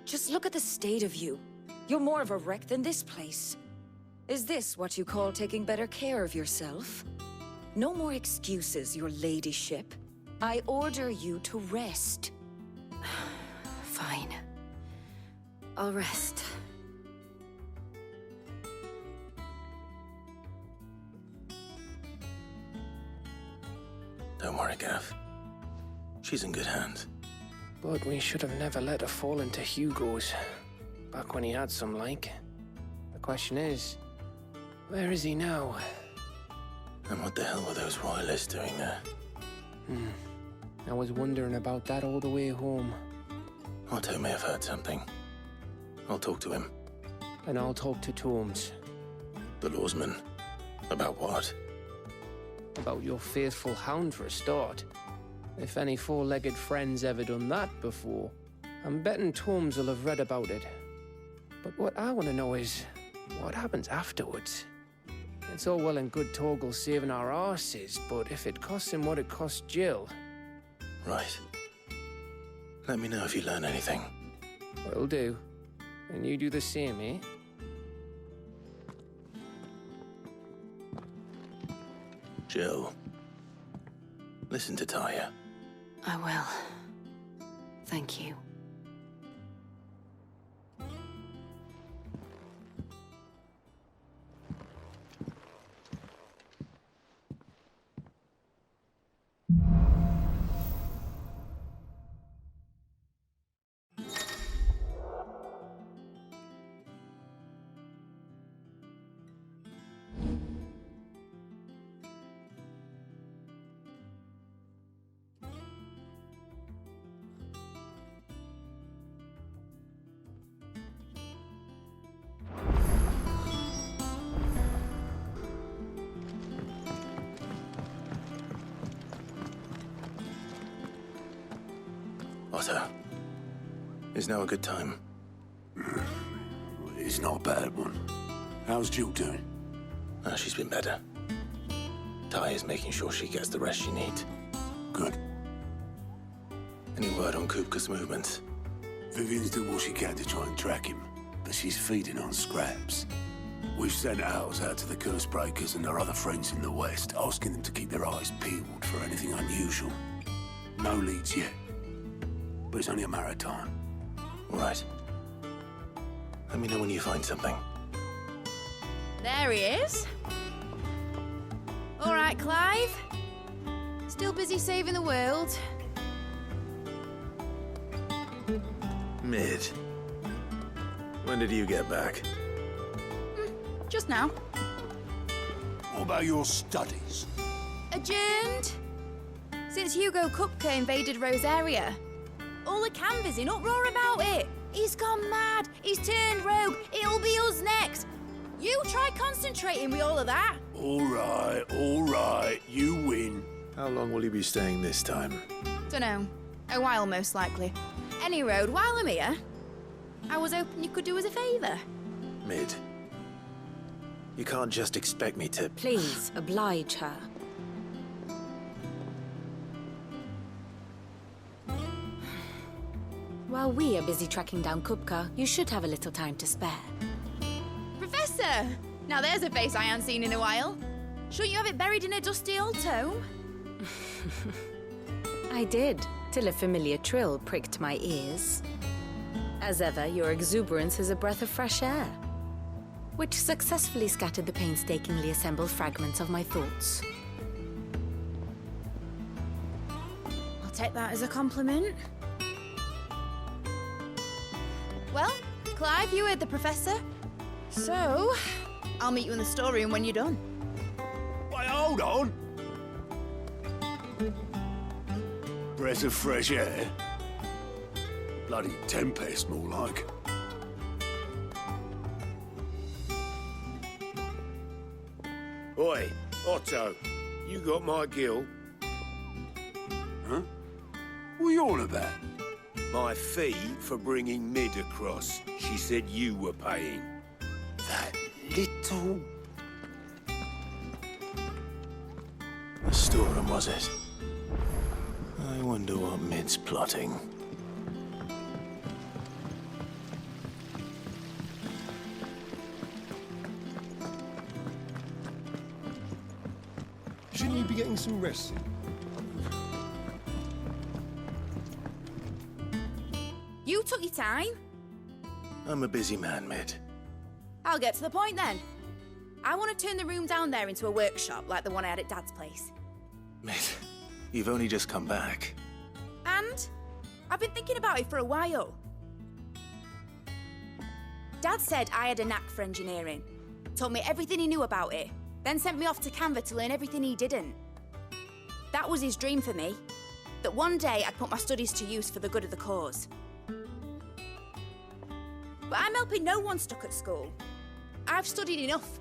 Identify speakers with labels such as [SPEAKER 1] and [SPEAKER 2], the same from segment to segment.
[SPEAKER 1] Just look at the state of you. You're more of a wreck than this place. Is this what you call taking better care of yourself? No more excuses, your ladyship. I order you to rest.
[SPEAKER 2] Fine. I'll rest.
[SPEAKER 3] Don't worry, Gav. She's in good hands.
[SPEAKER 4] But we should have never let her fall into Hugo's. Back when he had some like. The question is, where is he now?
[SPEAKER 3] And what the hell were those royalists doing there?
[SPEAKER 4] I was wondering about that all the way home.
[SPEAKER 3] Otto may have heard something. I'll talk to him.
[SPEAKER 4] And I'll talk to Tomes.
[SPEAKER 3] The lawsman. About what?
[SPEAKER 4] About your faithful hound for a start. If any four-legged friend's ever done that before, I'm betting Tomes will have read about it. But what I want to know is, what happens afterwards? It's all well and good Torgal saving our arses, but if it costs him what it cost Jill...
[SPEAKER 3] Right. Let me know if you learn anything.
[SPEAKER 4] Will do. And you do the same, eh?
[SPEAKER 3] Jill. Listen to Taya.
[SPEAKER 2] I will. Thank you.
[SPEAKER 3] Otto. Is now a good time?
[SPEAKER 5] It's not a bad one. How's Jill doing?
[SPEAKER 3] She's been better. Taya's making sure she gets the rest she needs.
[SPEAKER 5] Good.
[SPEAKER 3] Any word on Kupka's movements?
[SPEAKER 5] Vivian's doing what she can to try and track him, but she's feeding on scraps. We've sent ours out to the Cursebreakers and their other friends in the West, asking them to keep their eyes peeled for anything unusual. No leads yet, but it's only a matter of time.
[SPEAKER 3] All right. Let me know when you find something.
[SPEAKER 6] There he is. All right, Clive. Still busy saving the world.
[SPEAKER 3] Mid. When did you get back?
[SPEAKER 6] Just now.
[SPEAKER 5] What about your studies?
[SPEAKER 6] Adjourned. Since Hugo Kupka invaded Rosaria. All the canvass in uproar about it. He's gone mad. He's turned rogue. It'll be us next. You try concentrating with all of that.
[SPEAKER 5] All right. You win.
[SPEAKER 3] How long will you be staying this time?
[SPEAKER 6] Dunno. A while, most likely. Any road, while I'm here, I was hoping you could do us a favour.
[SPEAKER 3] Mid. You can't just expect me to...
[SPEAKER 1] Please, oblige her. While we are busy tracking down Kupka, you should have a little time to spare.
[SPEAKER 6] Professor! Now there's a face I haven't seen in a while. Shouldn't you have it buried in a dusty old tome?
[SPEAKER 1] I did, till a familiar trill pricked my ears. As ever, your exuberance is a breath of fresh air, which successfully scattered the painstakingly assembled fragments of my thoughts.
[SPEAKER 6] I'll take that as a compliment. Well, Clive, you heard the professor. So, I'll meet you in the storeroom when you're done.
[SPEAKER 5] Wait, hold on. Breath of fresh air. Bloody tempest, more like.
[SPEAKER 7] Oi, Otto, you got my gill?
[SPEAKER 5] Huh? What are you on about?
[SPEAKER 7] My fee for bringing Mid across. She said you were paying.
[SPEAKER 5] That little...
[SPEAKER 3] The storeroom, was it? I wonder what Mid's plotting.
[SPEAKER 8] getting some rest soon?
[SPEAKER 6] You took your time.
[SPEAKER 3] I'm a busy man, Mid.
[SPEAKER 6] I'll get to the point then. I want to turn the room down there into a workshop like the one I had at Dad's place.
[SPEAKER 3] Mid, you've only just come back.
[SPEAKER 6] And I've been thinking about it for a while. Dad said I had a knack for engineering, told me everything he knew about it, then sent me off to Canva to learn everything he didn't. That was his dream for me, that one day I'd put my studies to use for the good of the cause. But I'm helping no one stuck at school. I've studied enough.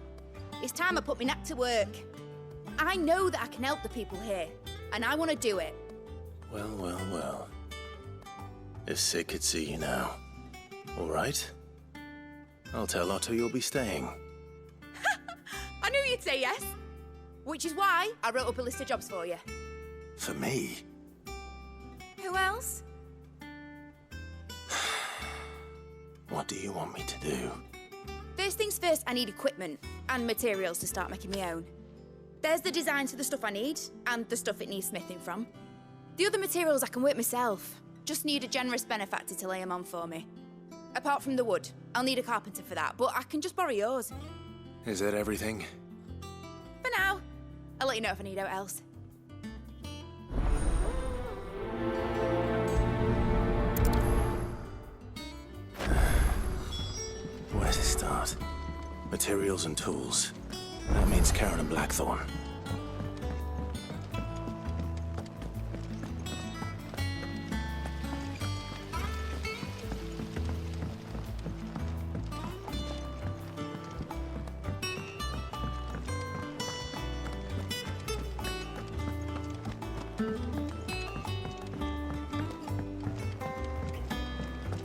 [SPEAKER 6] It's time I put my knack to work. I know that I can help the people here, and I want to do it.
[SPEAKER 3] Well, well, well. If Sid could see you now. All right. I'll tell Otto you'll be staying.
[SPEAKER 6] I knew you'd say yes. Which is why I wrote up a list of jobs for you.
[SPEAKER 3] For me?
[SPEAKER 6] Who else?
[SPEAKER 3] What do you want me to do?
[SPEAKER 6] First things first, I need equipment and materials to start making my own. There's the designs for the stuff I need and the stuff it needs smithing from. The other materials I can work myself. Just need a generous benefactor to lay them on for me. Apart from the wood, I'll need a carpenter for that, but I can just borrow yours.
[SPEAKER 3] Is that everything?
[SPEAKER 6] For now. I'll let you know if I need out else.
[SPEAKER 3] Where to start? Materials and tools. That means Karen and Blackthorn.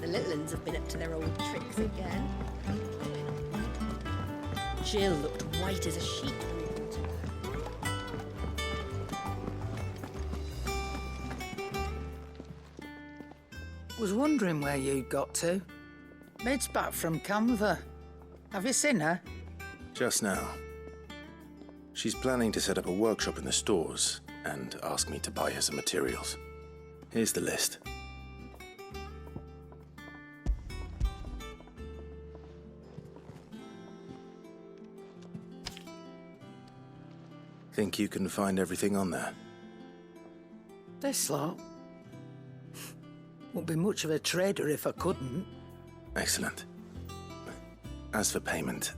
[SPEAKER 9] The little uns have been up to their old tricks again. Jill looked white as a sheet when we brought her back.
[SPEAKER 10] Was wondering where you'd got to. Mid's back from Canva. Have you seen her?
[SPEAKER 3] Just now. She's planning to set up a workshop in the stores and ask me to buy her some materials. Here's the list. Think you can find everything on there?
[SPEAKER 10] This lot. Wouldn't be much of a trader if I couldn't.
[SPEAKER 3] Excellent. As for payment,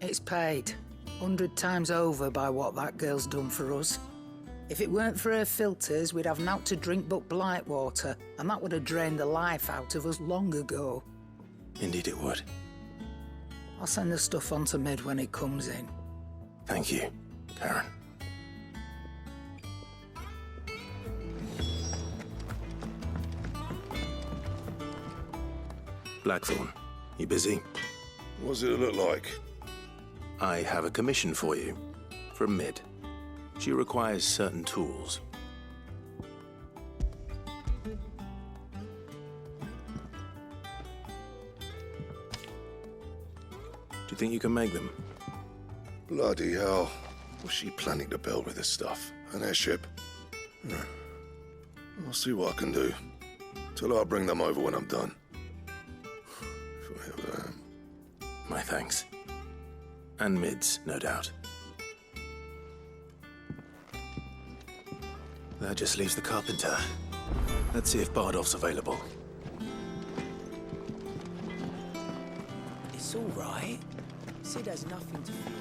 [SPEAKER 10] It's paid 100 times over by what that girl's done for us. If it weren't for her filters, we'd have naught to drink but blight water, and that would have drained the life out of us long ago.
[SPEAKER 3] indeed it would.
[SPEAKER 10] I'll send the stuff on to Mid when it comes in.
[SPEAKER 3] Thank you, Karen. Blackthorn, you busy?
[SPEAKER 8] What's it look like?
[SPEAKER 3] I have a commission for you, from Mid. She requires certain tools. Do you think you can make them?
[SPEAKER 8] Bloody hell. What's she planning to build with this stuff? An airship? I'll see what I can do. Tell her I'll bring them over when I'm done. If I ever am.
[SPEAKER 3] My thanks. And Mid's, no doubt. That just leaves the carpenter. Let's see if Bardolph's available.
[SPEAKER 11] It's all right. Sid has nothing to fear from.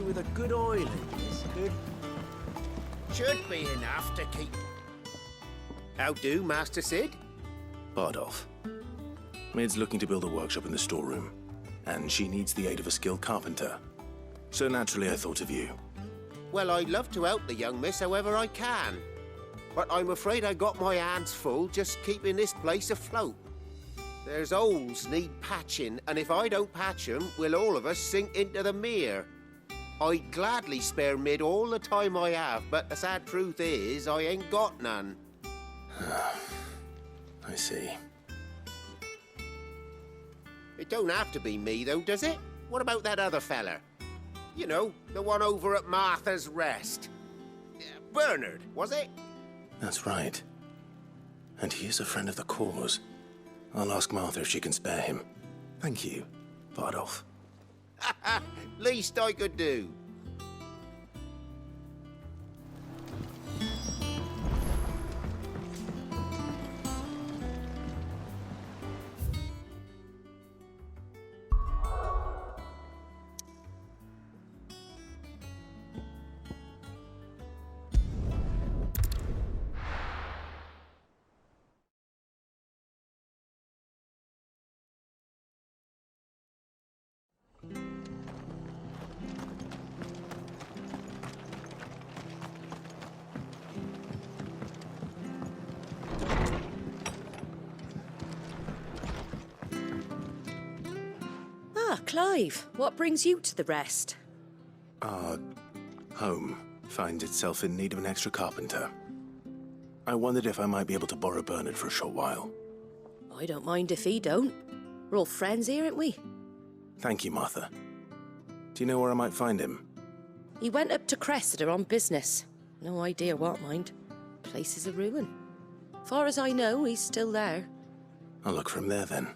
[SPEAKER 11] With a good oil in this, good. Should be enough to keep. How do, Master Sid?
[SPEAKER 3] Bardolph. Mid's looking to build a workshop in the storeroom, and she needs the aid of a skilled carpenter. So naturally I thought of you.
[SPEAKER 11] Well, I'd love to help the young miss however I can. But I'm afraid I got my hands full just keeping this place afloat. There's holes need patching, and if I don't patch them, we'll all of us sink into the mere. I'd gladly spare Mid all the time I have, but the sad truth is, I ain't got none.
[SPEAKER 3] I see.
[SPEAKER 11] It don't have to be me, though, does it? What about that other fella? You know, the one over at Martha's Rest. Bernard, was it?
[SPEAKER 3] That's right. And he is a friend of the cause. I'll ask Martha if she can spare him. Thank you, Bardolph.
[SPEAKER 11] Least I could do.
[SPEAKER 9] Ah, Clive, what brings you to the Rest?
[SPEAKER 3] Our home finds itself in need of an extra carpenter. I wondered if I might be able to borrow Bernard for a short while.
[SPEAKER 9] I don't mind if he don't. We're all friends here, aren't we?
[SPEAKER 3] Thank you, Martha. Do you know where I might find him?
[SPEAKER 9] He went up to Cressida on business. No idea what, mind. Place is a ruin. Far as I know, he's still there.
[SPEAKER 3] I'll look for him there then.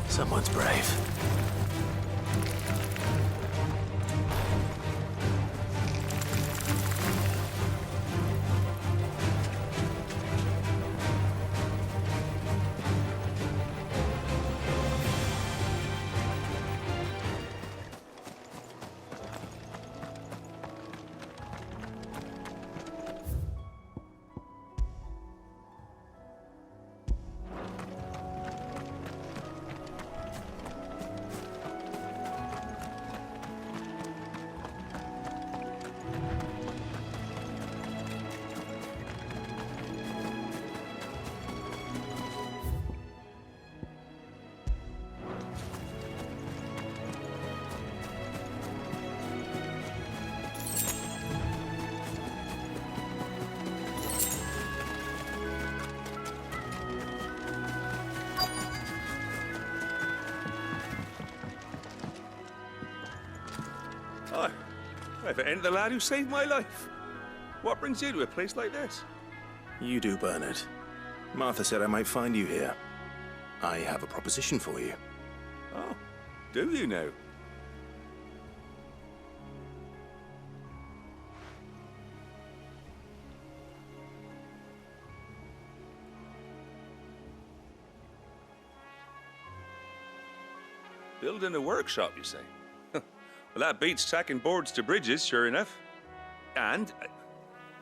[SPEAKER 3] Someone's brave.
[SPEAKER 12] Hi. If it ain't the lad who saved my life. What brings you to a place like this?
[SPEAKER 3] You do, Bernard. Martha said I might find you here. I have a proposition for you.
[SPEAKER 12] Oh, do you now? Building a workshop, you say? Well, that beats tacking boards to bridges, sure enough. And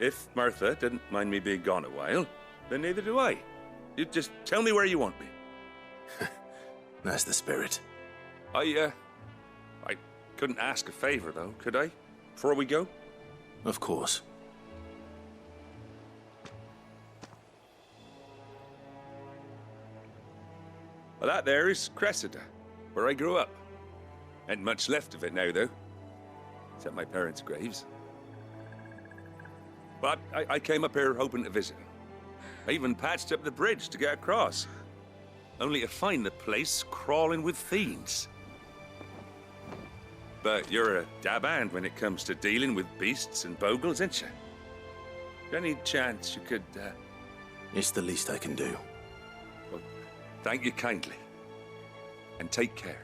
[SPEAKER 12] if Martha didn't mind me being gone a while, then neither do I. You just tell me where you want me.
[SPEAKER 3] That's the spirit.
[SPEAKER 12] I couldn't ask a favor, though, could I? Before we go?
[SPEAKER 3] Of course.
[SPEAKER 12] Well, that there is Cressida, where I grew up. Ain't much left of it now, though. Except my parents' graves. But I came up here hoping to visit. I even patched up the bridge to get across. Only to find the place crawling with fiends. But you're a dab hand when it comes to dealing with beasts and bogles, ain't you? Any chance you could,
[SPEAKER 3] It's the least I can do.
[SPEAKER 12] Well, thank you kindly. And take care.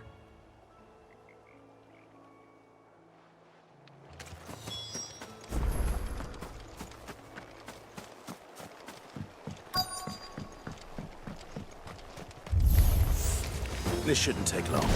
[SPEAKER 3] This shouldn't take long.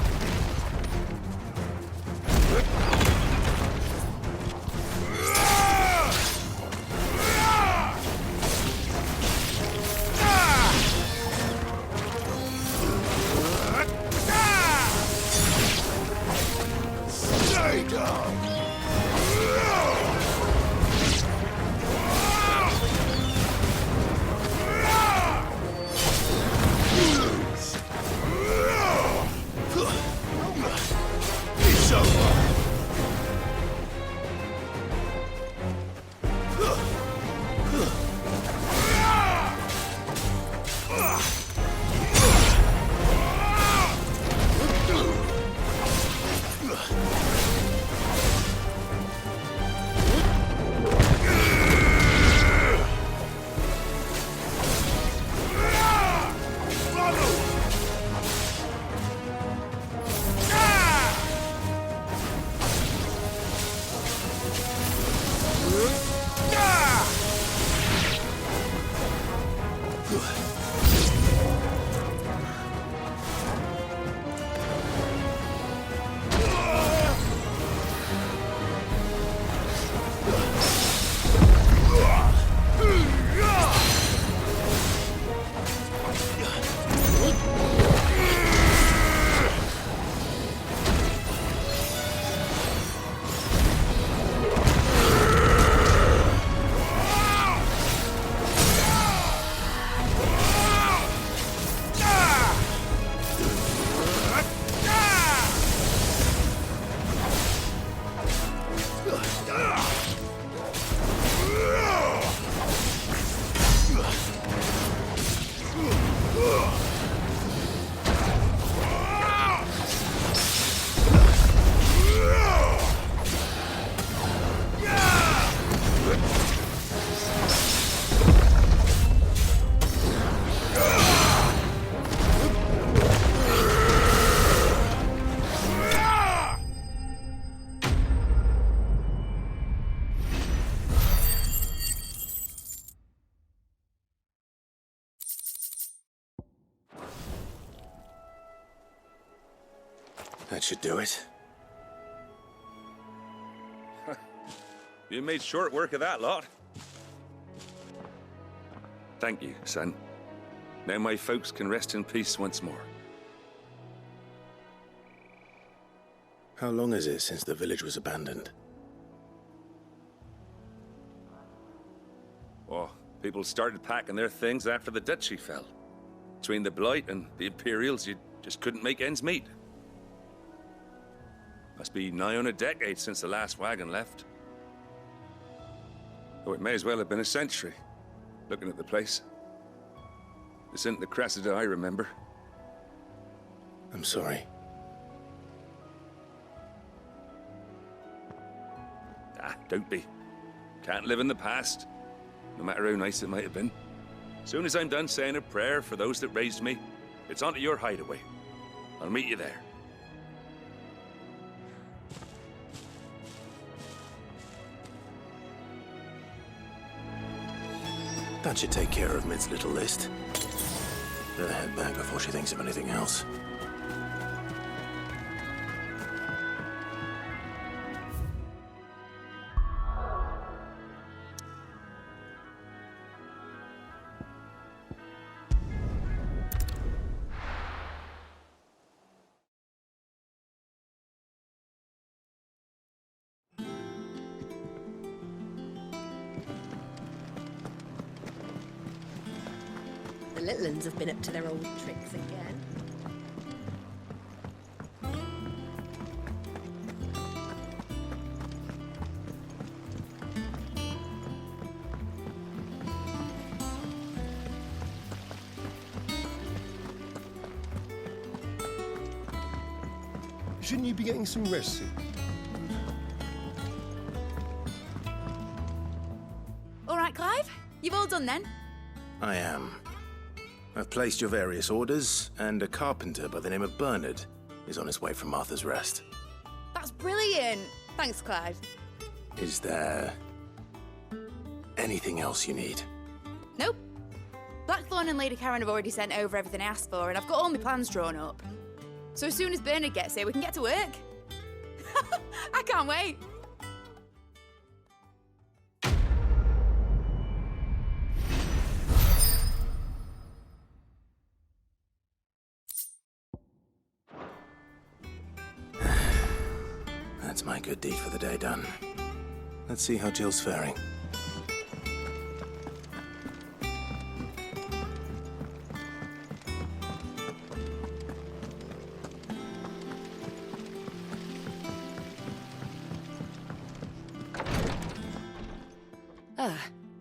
[SPEAKER 3] That should do it.
[SPEAKER 12] You made short work of that lot. Thank you, son. Now my folks can rest in peace once more.
[SPEAKER 3] How long is it since the village was abandoned?
[SPEAKER 12] Oh, people started packing their things after the duchy fell. Between the Blight and the Imperials, you just couldn't make ends meet. Must be nigh on a decade since the last wagon left. Oh, it may as well have been a century, looking at the place. This isn't the Cressida I remember.
[SPEAKER 3] I'm sorry.
[SPEAKER 12] Ah, don't be. Can't live in the past, no matter how nice it might have been. Soon as I'm done saying a prayer for those that raised me, it's onto your hideaway. I'll meet you there.
[SPEAKER 3] That should take care of Mid's little list. Better head back before she thinks of anything else.
[SPEAKER 9] The little uns have been up to their old tricks again.
[SPEAKER 13] Shouldn't you be getting some rest soon?
[SPEAKER 6] All right, Clive? You've all done then?
[SPEAKER 3] I am. I've placed your various orders, and a carpenter by the name of Bernard is on his way from Martha's Rest.
[SPEAKER 6] That's brilliant. Thanks, Clive.
[SPEAKER 3] Is there anything else you need?
[SPEAKER 6] Nope. Blackthorn and Lady Karen have already sent over everything I asked for, and I've got all my plans drawn up. So as soon as Bernard gets here, we can get to work. I can't wait.
[SPEAKER 3] That's my good deed for the day done. Let's see how Jill's faring.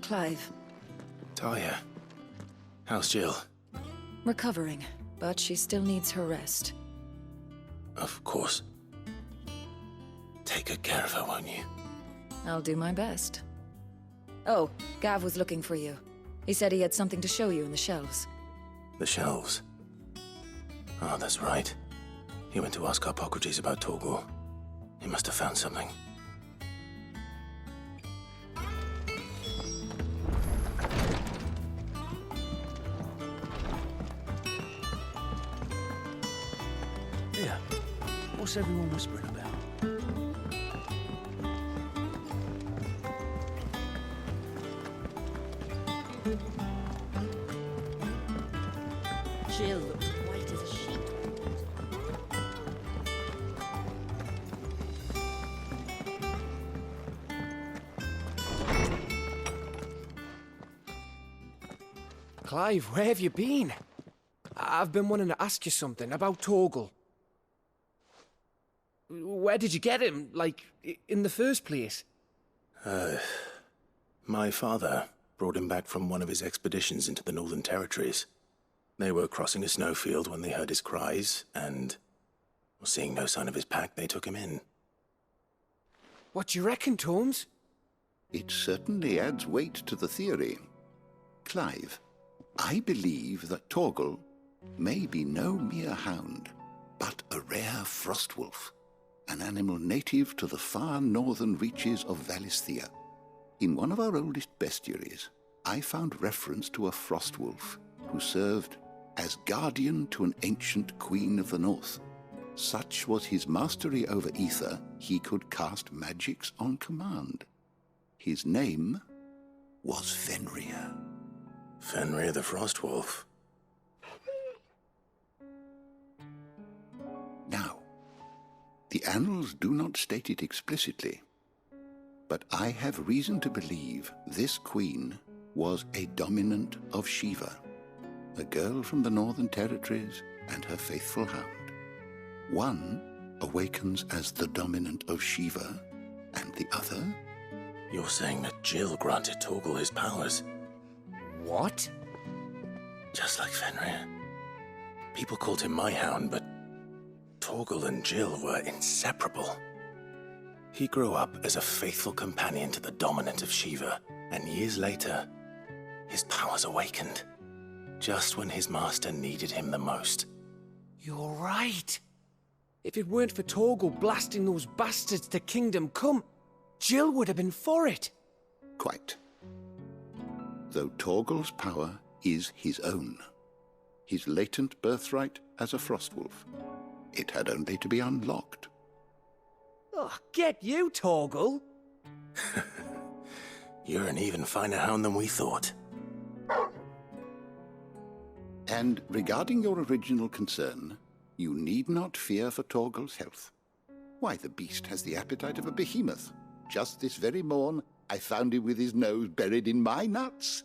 [SPEAKER 1] Clive.
[SPEAKER 3] Talia, how's Jill?
[SPEAKER 1] Recovering, but she still needs her rest.
[SPEAKER 3] Of course. Take good care of her, won't you?
[SPEAKER 1] I'll do my best. Oh, Gav was looking for you. He said he had something to show you in the shelves.
[SPEAKER 3] The shelves? Oh, that's right. He went to ask Harpocrates about Torgal. He must have found something.
[SPEAKER 5] Yeah. What's everyone whispering about?
[SPEAKER 9] Jill looked white as a sheet.
[SPEAKER 4] Clive, where have you been? I've been wanting to ask you something about Torgal. Where did you get him, like, in the first place?
[SPEAKER 3] My father brought him back from one of his expeditions into the Northern Territories. They were crossing a snowfield when they heard his cries, and, seeing no sign of his pack, they took him in.
[SPEAKER 4] What do you reckon, Torms?
[SPEAKER 14] It certainly adds weight to the theory. Clive, I believe that Torgal may be no mere hound, but a rare frostwolf, an animal native to the far northern reaches of Valisthea. In one of our oldest bestiaries, I found reference to a frostwolf who served as guardian to an ancient queen of the north. Such was his mastery over ether, he could cast magics on command. His name was Fenrir.
[SPEAKER 3] Fenrir the Frostwolf.
[SPEAKER 14] Now, the annals do not state it explicitly, but I have reason to believe this queen was a dominant of Shiva, a girl from the Northern Territories and her faithful hound. One awakens as the dominant of Shiva, and the other...
[SPEAKER 3] You're saying that Jill granted Torgal his powers?
[SPEAKER 4] What?
[SPEAKER 3] Just like Fenrir. People called him my hound, but Torgal and Jill were inseparable. He grew up as a faithful companion to the dominant of Shiva, and years later, his powers awakened, just when his master needed him the most.
[SPEAKER 4] You're right. If it weren't for Torgal blasting those bastards to Kingdom Come, Jill would have been for it.
[SPEAKER 14] Quite. Though Torgal's power is his own, his latent birthright as a frostwolf. It had only to be unlocked.
[SPEAKER 4] Oh, get you, Torgal!
[SPEAKER 3] You're an even finer hound than we thought.
[SPEAKER 14] And regarding your original concern, you need not fear for Torgal's health. Why, the beast has the appetite of a behemoth. Just this very morn, I found him with his nose buried in my nuts.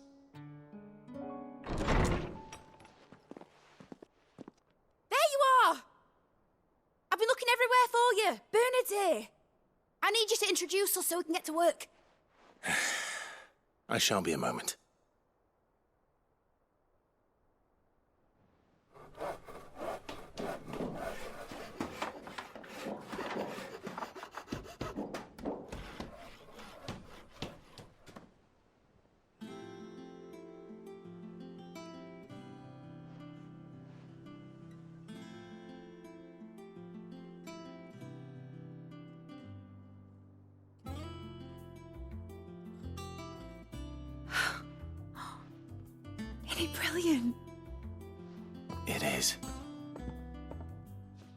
[SPEAKER 6] looking everywhere for you. Bernard's here. I need you to introduce us so we can get to work.
[SPEAKER 3] I shan't be a moment.
[SPEAKER 6] Isn't it brilliant?
[SPEAKER 3] It is.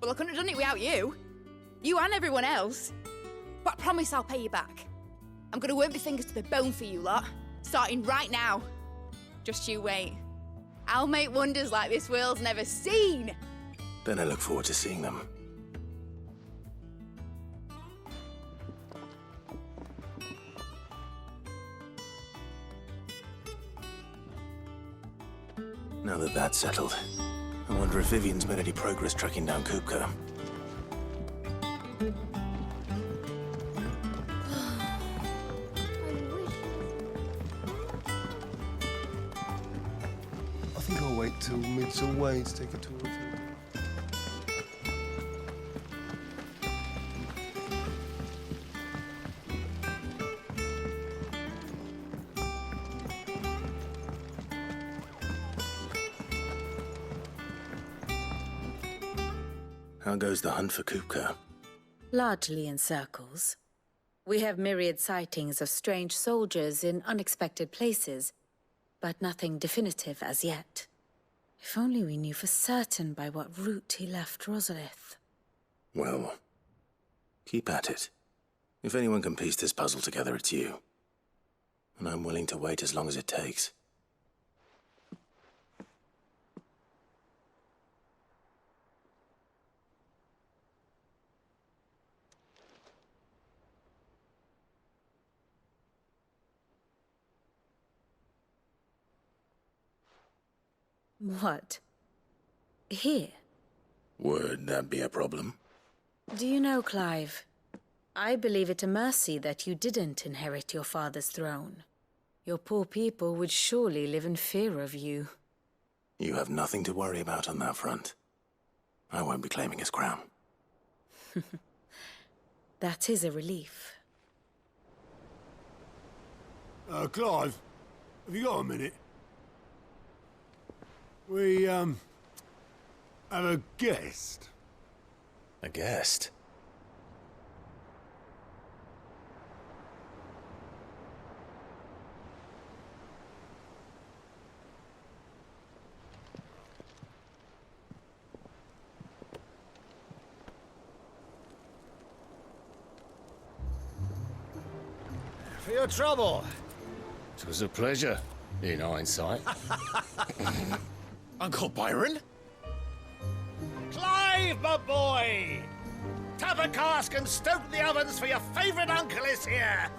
[SPEAKER 6] Well, I couldn't have done it without you. You and everyone else. But I promise I'll pay you back. I'm gonna work my fingers to the bone for you lot, starting right now. Just you wait. I'll make wonders like this world's never seen.
[SPEAKER 3] Then I look forward to seeing them. Now that that's settled, I wonder if Vivian's made any progress tracking down Kupka.
[SPEAKER 13] I think I'll wait till mid's away to take a tour of him.
[SPEAKER 3] How goes the hunt for Kupka?
[SPEAKER 2] Largely in circles. We have myriad sightings of strange soldiers in unexpected places, but nothing definitive as yet. If only we knew for certain by what route he left Rosalith.
[SPEAKER 3] Well, keep at it. If anyone can piece this puzzle together, it's you. And I'm willing to wait as long as it takes.
[SPEAKER 2] What? Here?
[SPEAKER 3] Would that be a problem?
[SPEAKER 2] Do you know, Clive, I believe it a mercy that you didn't inherit your father's throne. Your poor people would surely live in fear of you.
[SPEAKER 3] You have nothing to worry about on that front. I won't be claiming his crown.
[SPEAKER 2] That is a relief.
[SPEAKER 5] Clive, have you got a minute? We, have a guest.
[SPEAKER 3] A guest?
[SPEAKER 15] For your trouble. It was a pleasure, in hindsight.
[SPEAKER 16] Uncle Byron?
[SPEAKER 15] Clive, my boy! Tap a cask and stoke the ovens for your favourite uncle is here!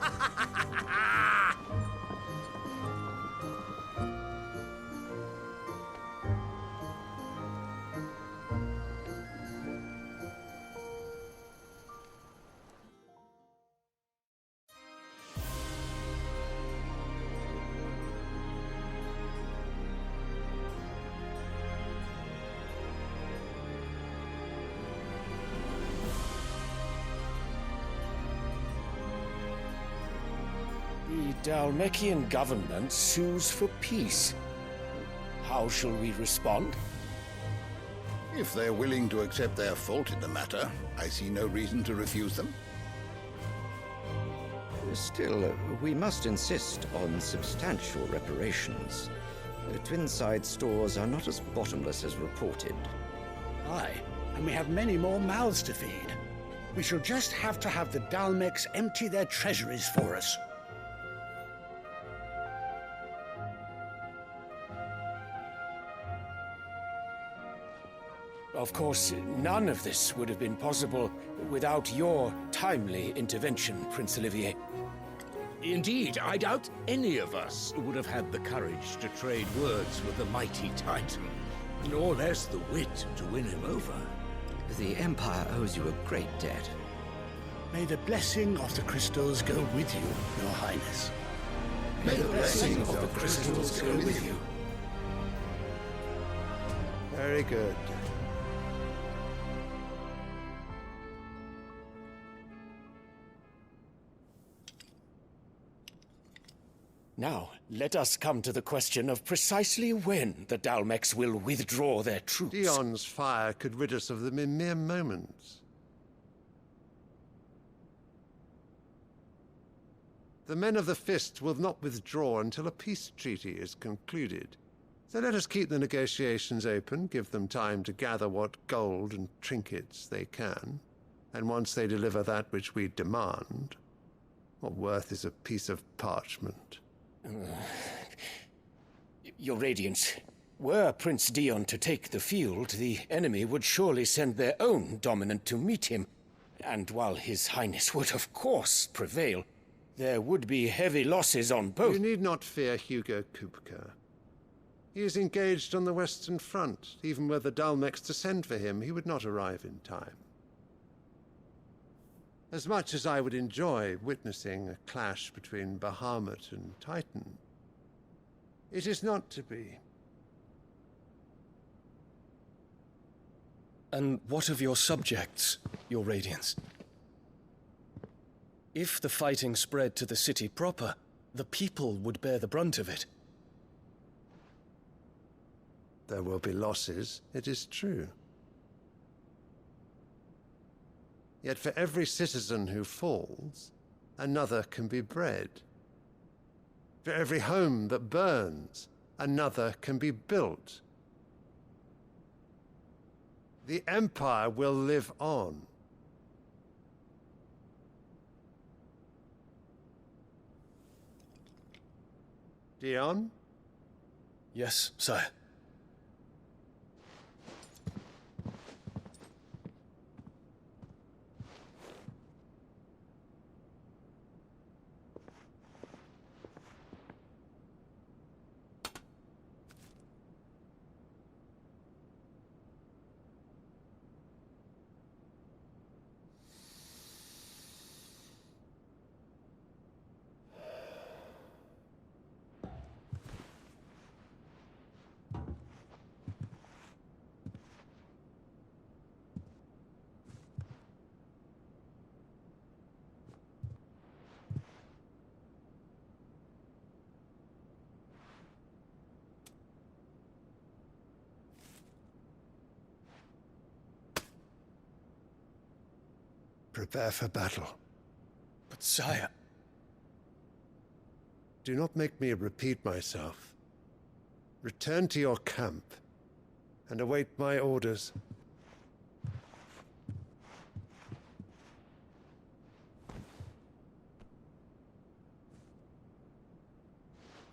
[SPEAKER 16] The Dalmekian government sues for peace. How shall we respond?
[SPEAKER 14] If they're willing to accept their fault in the matter, I see no reason to refuse them.
[SPEAKER 17] Still, we must insist on substantial reparations. The Twinside stores are not as bottomless as reported.
[SPEAKER 18] Aye, and we have many more mouths to feed. We shall just have to have the Dalmeks empty their treasuries for us.
[SPEAKER 16] Of course, none of this would have been possible without your timely intervention, Prince Olivier.
[SPEAKER 7] Indeed, I doubt any of us would have had the courage to trade words with the mighty Titan, nor less the wit to win him over.
[SPEAKER 17] The Empire owes you a great debt.
[SPEAKER 18] May the blessing of the crystals go with you, Your Highness.
[SPEAKER 17] May the blessing of the crystals go with you.
[SPEAKER 13] Very good.
[SPEAKER 16] Now, let us come to the question of precisely when the Dalmex will withdraw their troops.
[SPEAKER 13] Dion's fire could rid us of them in mere moments. The men of the Fist will not withdraw until a peace treaty is concluded. So let us keep the negotiations open, give them time to gather what gold and trinkets they can, and once they deliver that which we demand, what worth is a piece of parchment?
[SPEAKER 16] Your Radiance, were Prince Dion to take the field, the enemy would surely send their own dominant to meet him. And while His Highness would of course prevail, there would be heavy losses on both.
[SPEAKER 13] You need not fear Hugo Kupka. He is engaged on the Western Front. Even were the Dalmex to send for him, he would not arrive in time. As much as I would enjoy witnessing a clash between Bahamut and Titan, it is not to be.
[SPEAKER 19] And what of your subjects, Your Radiance? If the fighting spread to the city proper, the people would bear the brunt of it.
[SPEAKER 13] There will be losses, it is true. Yet for every citizen who falls, another can be bred. For every home that burns, another can be built. The Empire will live on. Dion?
[SPEAKER 19] Yes, sire.
[SPEAKER 13] Prepare for battle.
[SPEAKER 19] But sire...
[SPEAKER 13] Do not make me repeat myself. Return to your camp and await my orders.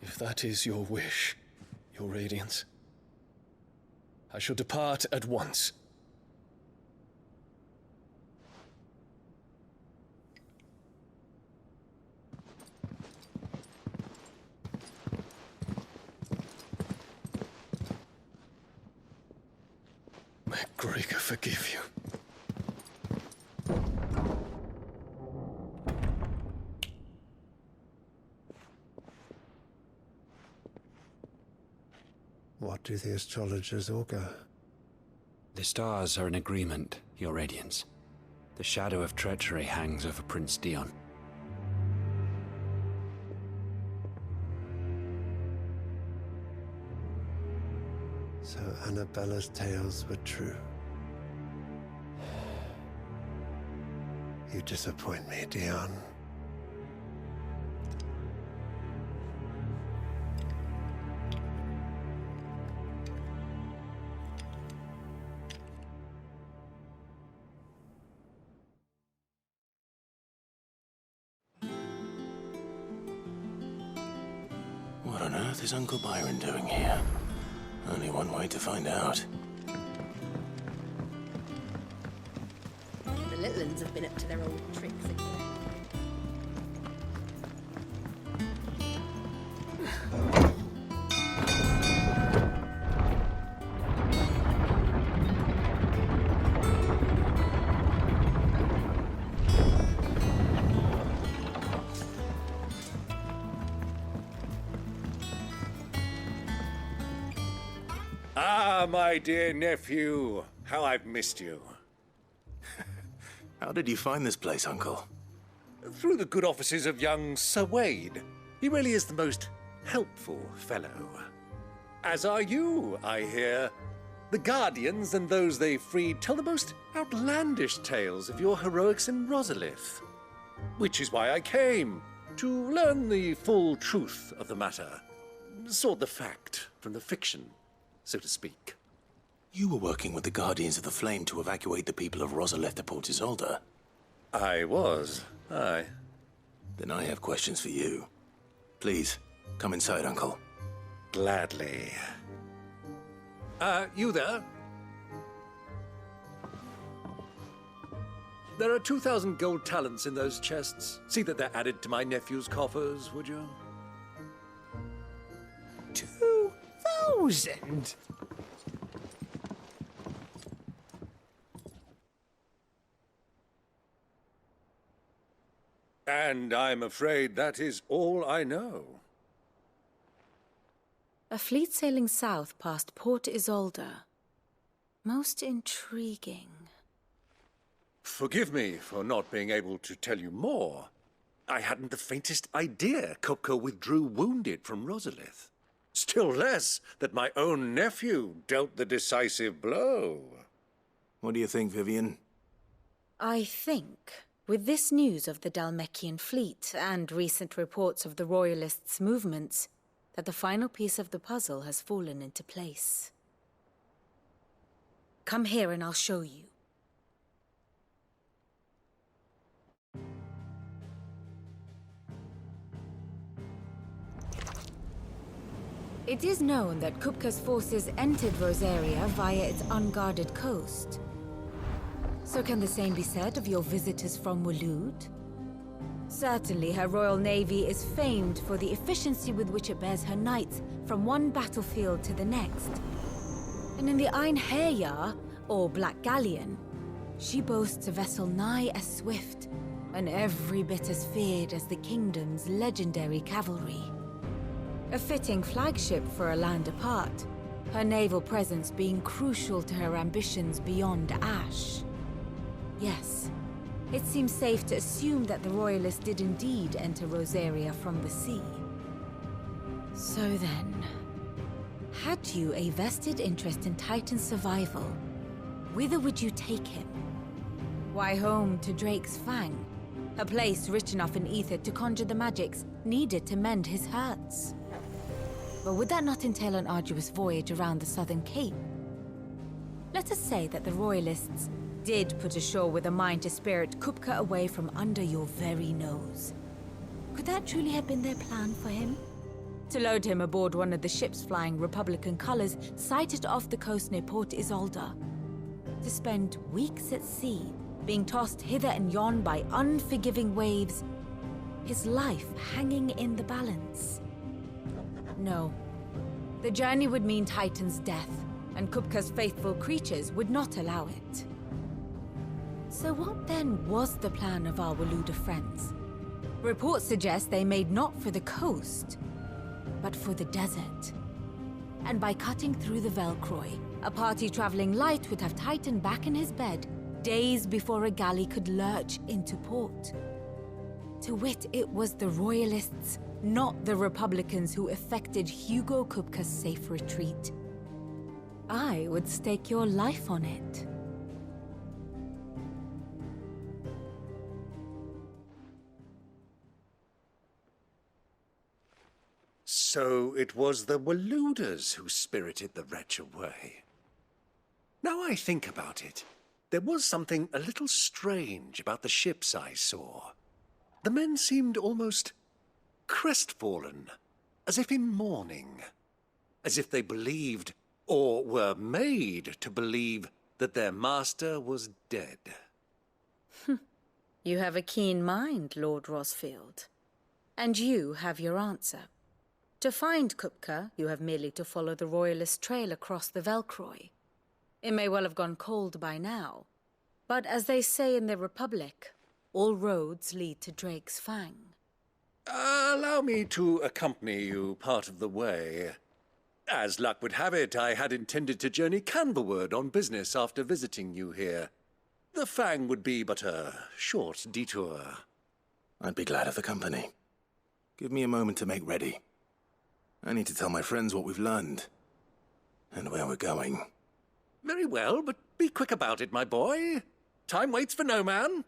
[SPEAKER 19] If that is your wish, Your Radiance, I shall depart at once. May Gregor forgive you.
[SPEAKER 13] What do the astrologers augur?
[SPEAKER 20] The stars are in agreement, Your Radiance. The shadow of treachery hangs over Prince Dion.
[SPEAKER 13] So Annabella's tales were true. You disappoint me, Dion.
[SPEAKER 3] What on earth is Uncle Byron doing here? Only one way to find out.
[SPEAKER 9] The little uns have been up to their old tricks again.
[SPEAKER 15] Ah, my dear nephew. How I've missed you.
[SPEAKER 3] How did you find this place, Uncle?
[SPEAKER 15] Through the good offices of young Sir Wade. He really is the most helpful fellow. As are you, I hear. The Guardians and those they freed tell the most outlandish tales of your heroics in Rosalith. Which is why I came, to learn the full truth of the matter. Sort the fact from the fiction, so to speak.
[SPEAKER 3] You were working with the Guardians of the Flame to evacuate the people of Rosalith to Port Isolde.
[SPEAKER 15] I was, aye.
[SPEAKER 3] Then I have questions for you. Please, come inside, Uncle.
[SPEAKER 15] Gladly. You there? There are 2,000 gold talents in those chests. See that they're added to my nephew's coffers, would you?
[SPEAKER 18] 2,000?
[SPEAKER 15] And I'm afraid that is all I know.
[SPEAKER 2] A fleet sailing south past Port Isolde. Most intriguing.
[SPEAKER 15] Forgive me for not being able to tell you more. I hadn't the faintest idea Kupka withdrew wounded from Rosalith. Still less that my own nephew dealt the decisive blow.
[SPEAKER 3] What do you think, Vivian?
[SPEAKER 2] I think, with this news of the Dhalmekian fleet and recent reports of the Royalists' movements, that the final piece of the puzzle has fallen into place. Come here and I'll show you. It is known that Kupka's forces entered Rosaria via its unguarded coast. So can the same be said of your visitors from Waloed? Certainly, her Royal Navy is famed for the efficiency with which it bears her knights from one battlefield to the next. And in the Einherjar, or Black Galleon, she boasts a vessel nigh as swift and every bit as feared as the kingdom's legendary cavalry. A fitting flagship for a land apart, her naval presence being crucial to her ambitions beyond Ash. Yes. It seems safe to assume that the Royalists did indeed enter Rosaria from the sea. So then, had you a vested interest in Titan's survival, whither would you take him? Why, home to Drake's Fang, a place rich enough in ether to conjure the magics needed to mend his hurts. But would that not entail an arduous voyage around the southern cape? Let us say that the Royalists did put ashore with a mind to spirit Kupka away from under your very nose. Could that truly have been their plan for him? To load him aboard one of the ships flying Republican colors sighted off the coast near Port Isolde. To spend weeks at sea, being tossed hither and yon by unforgiving waves, his life hanging in the balance. No. The journey would mean Titan's death, and Kupka's faithful creatures would not allow it. So what then was the plan of our Waloed friends? Reports suggest they made not for the coast, but for the desert. And by cutting through the Velcroy, a party traveling light would have Titan back in his bed days before a galley could lurch into port. To wit, it was the Royalists, not the Republicans, who effected Hugo Kupka's safe retreat. I would stake your life on it.
[SPEAKER 15] So it was the Waloeders who spirited the wretch away. Now I think about it, there was something a little strange about the ships I saw. The men seemed almost crestfallen, as if in mourning, as if they believed, or were made to believe, that their master was dead.
[SPEAKER 2] You have a keen mind, Lord Rosfield. And you have your answer. To find Kupka, you have merely to follow the Royalist trail across the Velcroy. It may well have gone cold by now, but as they say in the Republic, all roads lead to Drake's Fang.
[SPEAKER 15] Allow me to accompany you part of the way. As luck would have it, I had intended to journey Canberward on business after visiting you here. The Fang would be but a short detour.
[SPEAKER 3] I'd be glad of the company. Give me a moment to make ready. I need to tell my friends what we've learned. And where we're going.
[SPEAKER 15] Very well, but be quick about it, my boy. Time waits for no man.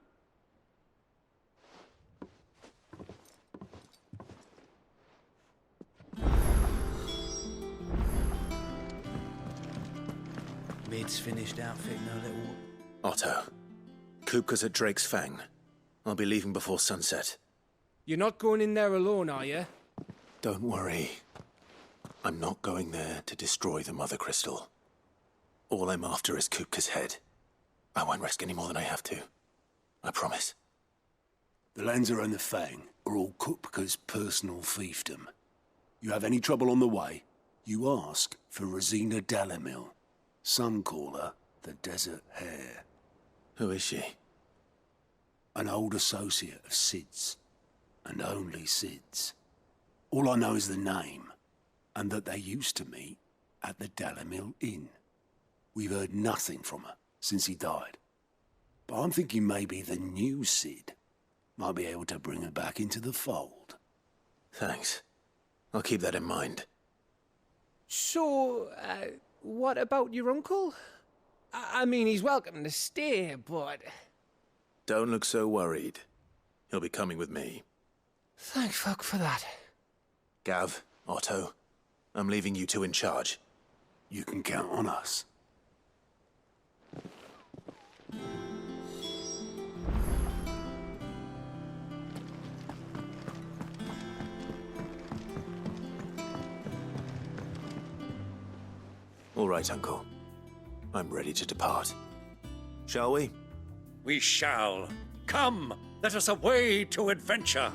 [SPEAKER 21] Mid's finished outfitting her little...
[SPEAKER 3] Otto, Kupka's at Drake's Fang. I'll be leaving before sunset.
[SPEAKER 4] You're not going in there alone, are you?
[SPEAKER 3] Don't worry. I'm not going there to destroy the Mother Crystal. All I'm after is Kupka's head. I won't risk any more than I have to. I promise.
[SPEAKER 5] The Lanza and the Fang are all Kupka's personal fiefdom. You have any trouble on the way, you ask for Rosina Dalamil. Some call her the Desert Hare.
[SPEAKER 3] Who is she?
[SPEAKER 5] An old associate of Sid's, and only Sid's. All I know is the name, and that they used to meet at the Dalamil Inn. We've heard nothing from her since he died. But I'm thinking maybe the new Sid might be able to bring her back into the fold.
[SPEAKER 3] Thanks. I'll keep that in mind.
[SPEAKER 4] So, what about your uncle? I mean, he's welcome to stay, but...
[SPEAKER 3] Don't look so worried. He'll be coming with me.
[SPEAKER 4] Thank fuck for that.
[SPEAKER 3] Gav, Otto, I'm leaving you two in charge.
[SPEAKER 5] You can count on us.
[SPEAKER 3] All right, Uncle. I'm ready to depart. Shall we?
[SPEAKER 15] We shall. Come, let us away to adventure.